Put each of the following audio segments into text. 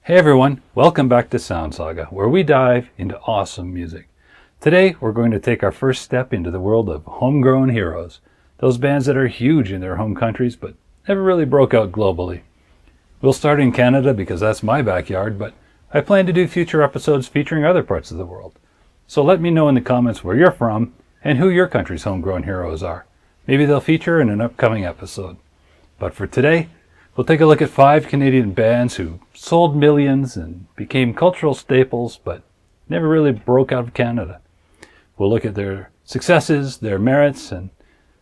Hey everyone, welcome back to Sound Saga, where we dive into awesome music. Today, we're going to take our first step into the world of homegrown heroes, those bands that are huge in their home countries but never really broke out globally. We'll start in Canada because that's my backyard, but I plan to do future episodes featuring other parts of the world. So let me know in the comments where you're from and who your country's homegrown heroes are. Maybe they'll feature in an upcoming episode. But for today, we'll take a look at 5 Canadian bands who sold millions and became cultural staples, but never really broke out of Canada. We'll look at their successes, their merits, and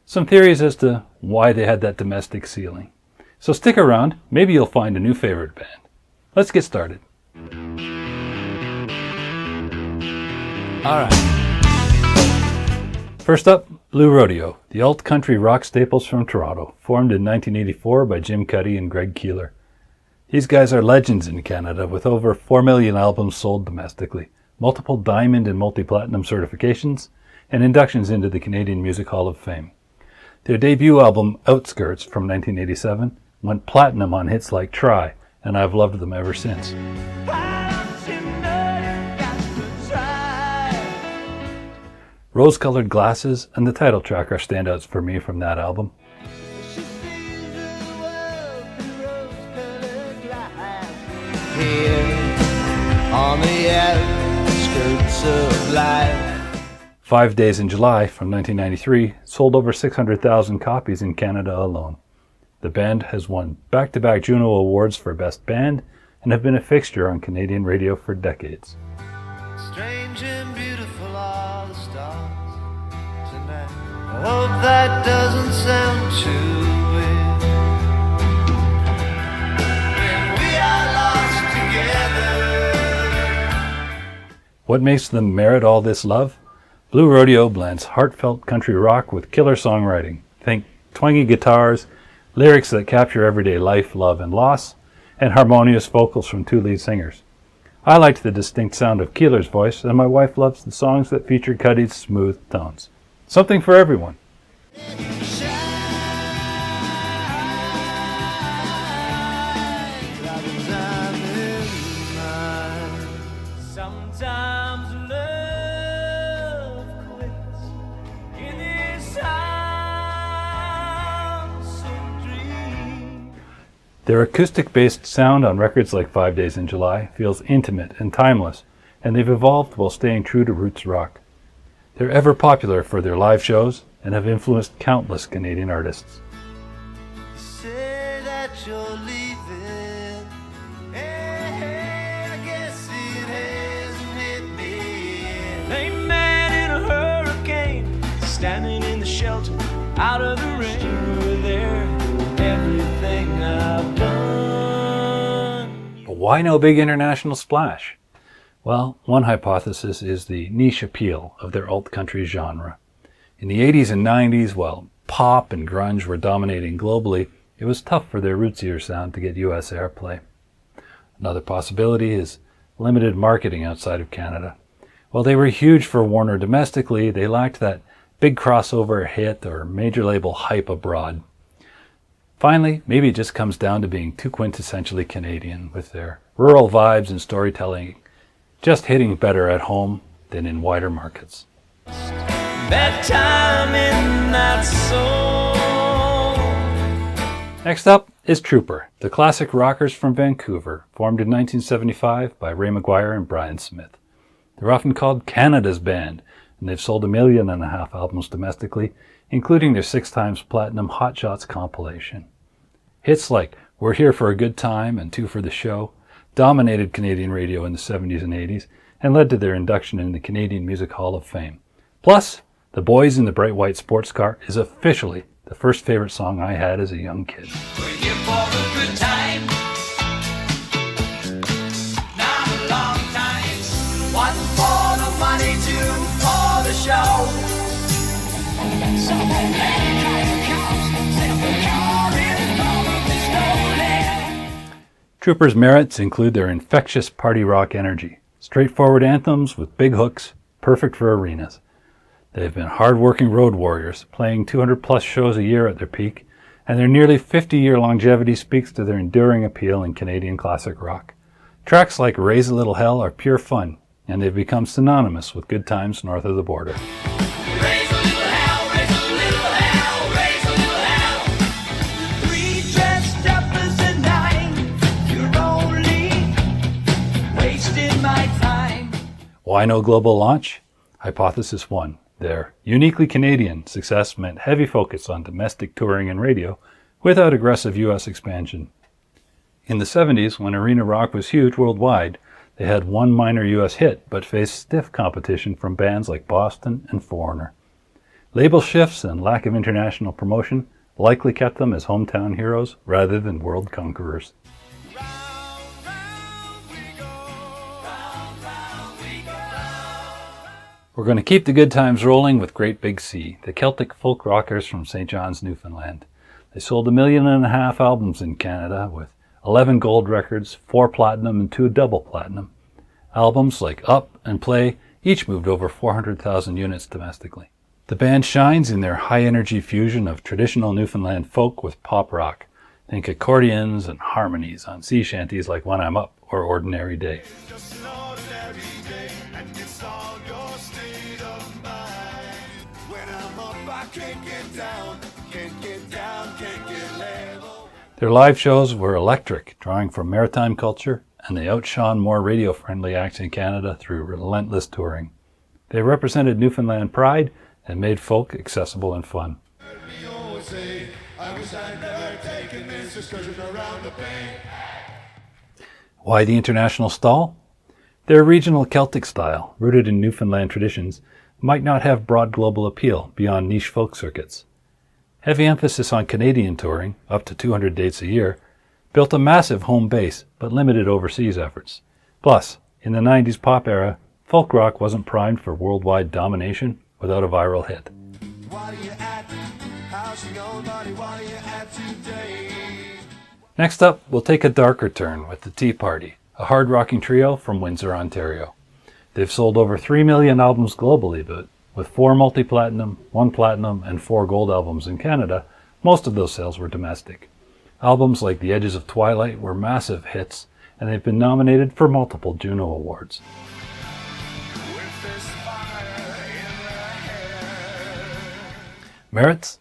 some theories as to why they had that domestic ceiling. So stick around, maybe you'll find a new favorite band. Let's get started. Alright. First up, Blue Rodeo, the alt-country rock staples from Toronto, formed in 1984 by Jim Cuddy and Greg Keeler. These guys are legends in Canada with over 4 million albums sold domestically, multiple diamond and multi-platinum certifications, and inductions into the Canadian Music Hall of Fame. Their debut album, Outskirts, from 1987, went platinum on hits like Try, and I've loved them ever since. Rose-Colored Glasses and the title track are standouts for me from that album. Here, on the outskirts of life. 5 Days in July from 1993 sold over 600,000 copies in Canada alone. The band has won back-to-back Juno Awards for Best Band and have been a fixture on Canadian radio for decades. Strange and beautiful are the stars tonight. I hope that doesn't sound too weird. When we are lost together. What makes them merit all this love? Blue Rodeo blends heartfelt country rock with killer songwriting. Think twangy guitars, lyrics that capture everyday life, love, and loss, and harmonious vocals from 2 lead singers. I liked the distinct sound of Keeler's voice, and my wife loves the songs that feature Cuddy's smooth tones. Something for everyone. Sometimes love quits in this house of dreams. Their acoustic-based sound on records like 5 Days in July feels intimate and timeless, and they've evolved while staying true to roots rock. They're ever popular for their live shows and have influenced countless Canadian artists. Say that you're leaving. Hey, I guess it hasn't hit me. They met in a hurricane, standing in the shelter, out of the rain. We're there, everything I've done. But why no big international splash? Well, one hypothesis is the niche appeal of their alt-country genre. In the 80s and 90s, while pop and grunge were dominating globally, it was tough for their rootsier sound to get US airplay. Another possibility is limited marketing outside of Canada. While they were huge for Warner domestically, they lacked that big crossover hit or major label hype abroad. Finally, maybe it just comes down to being too quintessentially Canadian, with their rural vibes and storytelling just hitting better at home than in wider markets. That time in that soul. Next up is Trooper, the classic rockers from Vancouver, formed in 1975 by Ray McGuire and Brian Smith. They're often called Canada's band, and they've sold 1.5 million albums domestically, including their 6 times platinum Hot Shots compilation. Hits like We're Here for a Good Time and 2 for the Show dominated Canadian radio in the 70s and 80s and led to their induction in the Canadian Music Hall of Fame. Plus, The Boys in the Bright White Sports Car is officially the first favorite song I had as a young kid. We're here for a good time. Not a long time. 1 for the money, 2 for the show. So Trooper's merits include their infectious party rock energy, straightforward anthems with big hooks, perfect for arenas. They've been hard-working road warriors, playing 200-plus shows a year at their peak, and their nearly 50-year longevity speaks to their enduring appeal in Canadian classic rock. Tracks like Raise a Little Hell are pure fun, and they've become synonymous with good times north of the border. Raise a little hell, raise a little hell, raise a little hell. 3 dressed up as a 9, you're only wasting my time. Why no global launch? Hypothesis 1. Their uniquely Canadian success meant heavy focus on domestic touring and radio without aggressive US expansion. In the 70s, when arena rock was huge worldwide, they had one minor US hit but faced stiff competition from bands like Boston and Foreigner. Label shifts and lack of international promotion likely kept them as hometown heroes rather than world conquerors. We're going to keep the good times rolling with Great Big Sea, the Celtic folk rockers from St. John's, Newfoundland. They sold 1.5 million albums in Canada with 11 gold records, 4 platinum and 2 double platinum. Albums like Up and Play each moved over 400,000 units domestically. The band shines in their high-energy fusion of traditional Newfoundland folk with pop rock. Think accordions and harmonies on sea shanties like When I'm Up or Ordinary Day. Their live shows were electric, drawing from maritime culture, and they outshone more radio-friendly acts in Canada through relentless touring. They represented Newfoundland pride and made folk accessible and fun. Why the international stall? Their regional Celtic style, rooted in Newfoundland traditions, might not have broad global appeal beyond niche folk circuits. Heavy emphasis on Canadian touring, up to 200 dates a year, built a massive home base but limited overseas efforts. Plus, in the 90s pop era, folk rock wasn't primed for worldwide domination without a viral hit. Next up, we'll take a darker turn with the Tea Party, a hard-rocking trio from Windsor, Ontario. They've sold over 3 million albums globally, but with 4 multi-platinum, 1 platinum, and 4 gold albums in Canada, most of those sales were domestic. Albums like The Edges of Twilight were massive hits, and they've been nominated for multiple Juno Awards. Merits?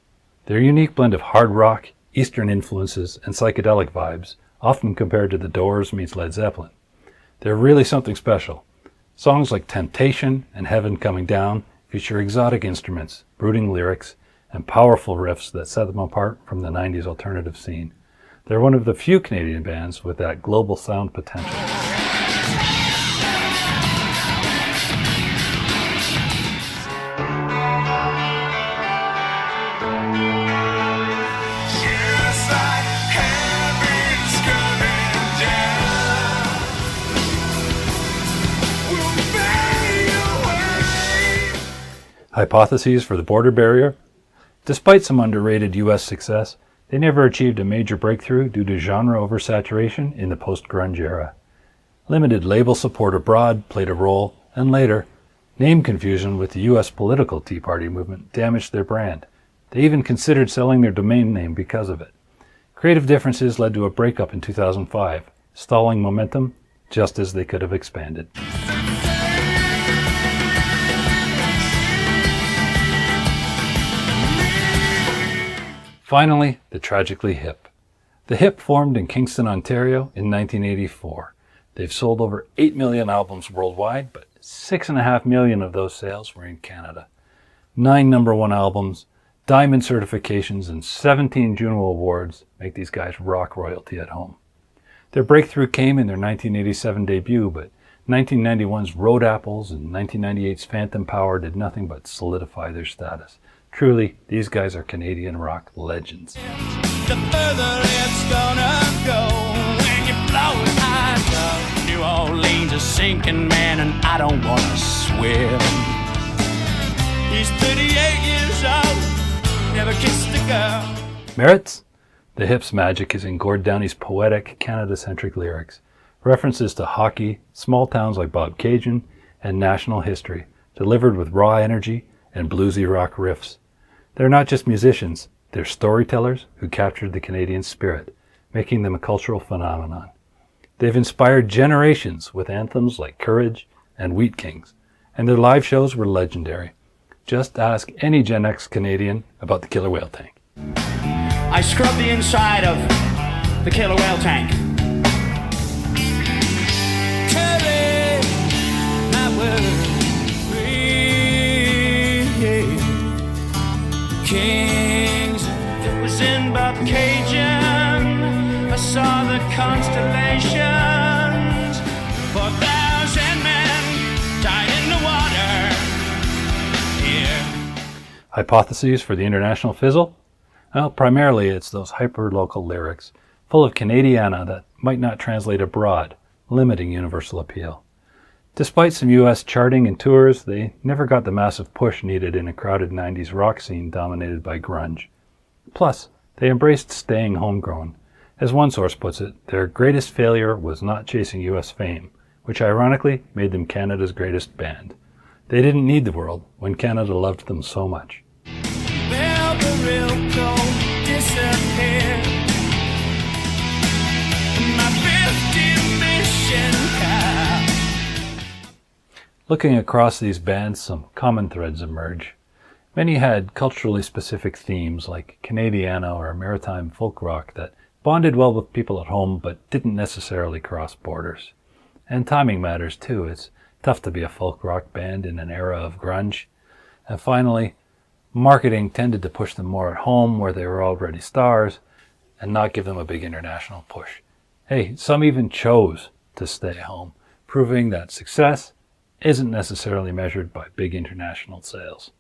Their unique blend of hard rock, Eastern influences, and psychedelic vibes, often compared to The Doors meets Led Zeppelin. They're really something special. Songs like Temptation and Heaven Coming Down feature exotic instruments, brooding lyrics, and powerful riffs that set them apart from the 90s alternative scene. They're one of the few Canadian bands with that global sound potential. Hypotheses for the border barrier? Despite some underrated US success, they never achieved a major breakthrough due to genre oversaturation in the post-grunge era. Limited label support abroad played a role, and later, name confusion with the US political Tea Party movement damaged their brand. They even considered selling their domain name because of it. Creative differences led to a breakup in 2005, stalling momentum just as they could have expanded. Finally, the Tragically Hip. The Hip formed in Kingston, Ontario in 1984. They've sold over 8 million albums worldwide, but 6.5 million of those sales were in Canada. 9 number 1 albums, diamond certifications, and 17 Juno Awards make these guys rock royalty at home. Their breakthrough came in their 1987 debut, but 1991's Road Apples and 1998's Phantom Power did nothing but solidify their status. Truly, these guys are Canadian rock legends. The further it's gonna go when you blow it high. New Orleans is sinking, man, and I don't wanna swim. He's 38 years old, never kissed a girl. Merits? The Hip's magic is in Gord Downey's poetic, Canada-centric lyrics, references to hockey, small towns like Bobcaygeon, and national history, delivered with raw energy and bluesy rock riffs. They're not just musicians, they're storytellers who captured the Canadian spirit, making them a cultural phenomenon. They've inspired generations with anthems like Courage and Wheat Kings, and their live shows were legendary. Just ask any Gen X Canadian about the Killer Whale Tank. I scrubbed the inside of the Killer Whale Tank. Carry my word free. Kings, it was in Cajun. I saw the constellations. 4,000 men died in the water. Here. Hypotheses for the international fizzle? Well, primarily it's those hyper-local lyrics, full of Canadiana that might not translate abroad, limiting universal appeal. Despite some US charting and tours, they never got the massive push needed in a crowded 90s rock scene dominated by grunge. Plus, they embraced staying homegrown. As one source puts it, their greatest failure was not chasing US fame, which ironically made them Canada's greatest band. They didn't need the world when Canada loved them so much. Well, the real cold disappeared. My 50 mission cap. Looking across these bands, some common threads emerge. Many had culturally specific themes like Canadiana or maritime folk rock that bonded well with people at home but didn't necessarily cross borders. And timing matters too. It's tough to be a folk rock band in an era of grunge. And finally, marketing tended to push them more at home where they were already stars and not give them a big international push. Hey, some even chose to stay home, proving that success isn't necessarily measured by big international sales.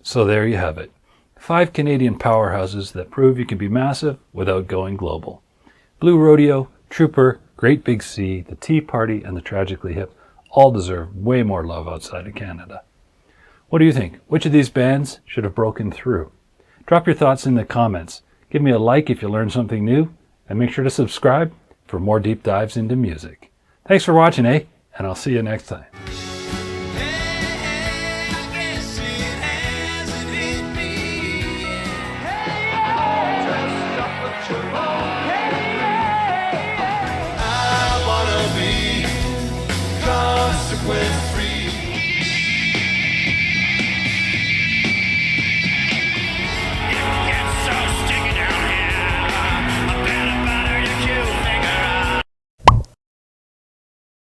So there you have it. 5 Canadian powerhouses that prove you can be massive without going global. Blue Rodeo, Trooper, Great Big Sea, the Tea Party, and the Tragically Hip all deserve way more love outside of Canada. What do you think? Which of these bands should have broken through? Drop your thoughts in the comments. Give me a like if you learned something new, and make sure to subscribe for more deep dives into music. Thanks for watching, and I'll see you next time.